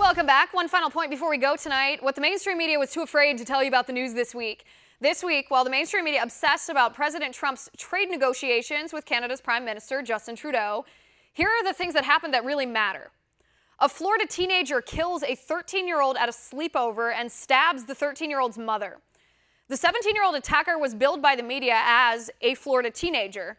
Welcome back. One final point before we go tonight. What the mainstream media was too afraid to tell you about the news this week. This week, while the mainstream media obsessed about President Trump's trade negotiations with Canada's Prime Minister, Justin Trudeau, here are the things that happened that really matter. A Florida teenager kills a 13-year-old at a sleepover and stabs the 13-year-old's mother. The 17-year-old attacker was billed by the media as a Florida teenager.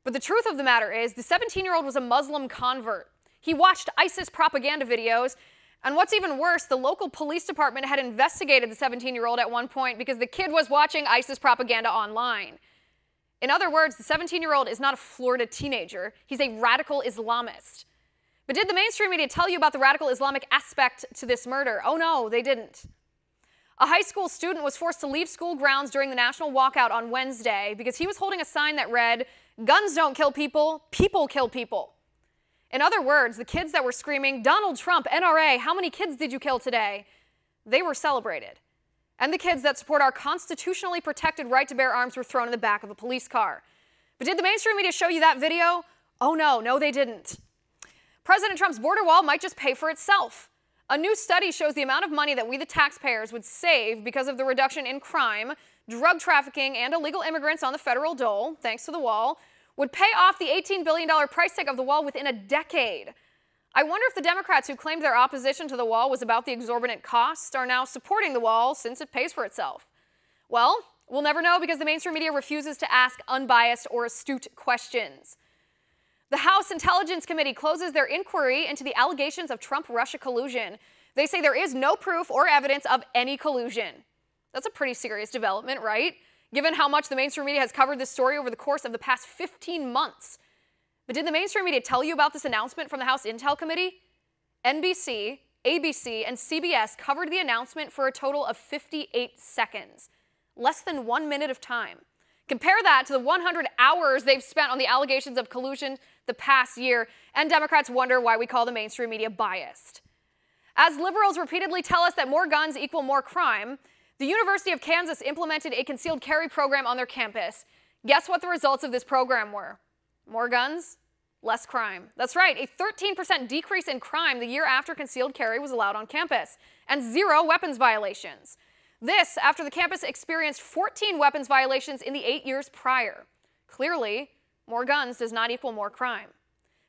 But the truth of the matter is, the 17-year-old was a Muslim convert. He watched ISIS propaganda videos, and what's even worse, the local police department had investigated the 17-year-old at one point because the kid was watching ISIS propaganda online. In other words, the 17-year-old is not a Florida teenager. He's a radical Islamist. But did the mainstream media tell you about the radical Islamic aspect to this murder? Oh no, they didn't. A high school student was forced to leave school grounds during the national walkout on Wednesday because he was holding a sign that read, "Guns don't kill people, people kill people." In other words, the kids that were screaming, "Donald Trump, NRA, how many kids did you kill today?" they were celebrated. And the kids that support our constitutionally protected right to bear arms were thrown in the back of a police car. But did the mainstream media show you that video? Oh no, they didn't. President Trump's border wall might just pay for itself. A new study shows the amount of money that we, the taxpayers, would save because of the reduction in crime, drug trafficking, and illegal immigrants on the federal dole, thanks to the wall, would pay off the $18 billion price tag of the wall within a decade. I wonder if the Democrats who claimed their opposition to the wall was about the exorbitant cost are now supporting the wall since it pays for itself. Well, we'll never know because the mainstream media refuses to ask unbiased or astute questions. The House Intelligence Committee closes their inquiry into the allegations of Trump-Russia collusion. They say there is no proof or evidence of any collusion. That's a pretty serious development, right? Given how much the mainstream media has covered this story over the course of the past 15 months. But did the mainstream media tell you about this announcement from the House Intel Committee? NBC, ABC, and CBS covered the announcement for a total of 58 seconds. Less than 1 minute of time. Compare that to the 100 hours they've spent on the allegations of collusion the past year, and Democrats wonder why we call the mainstream media biased. As liberals repeatedly tell us that more guns equal more crime, the University of Kansas implemented a concealed carry program on their campus. Guess what the results of this program were? More guns, less crime. That's right, a 13% decrease in crime the year after concealed carry was allowed on campus, and 0 weapons violations. This after the campus experienced 14 weapons violations in the 8 years prior. Clearly, more guns does not equal more crime.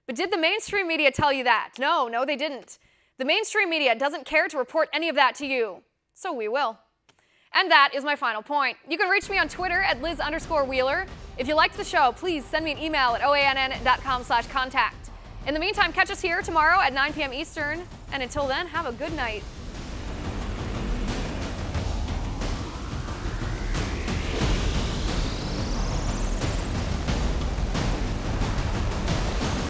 But did the mainstream media tell you that? No, they didn't. The mainstream media doesn't care to report any of that to you, so we will. And that is my final point. You can reach me on Twitter at Liz_Wheeler. If you liked the show, please send me an email at oann.com/contact. In the meantime, catch us here tomorrow at 9 p.m. Eastern. And until then, have a good night.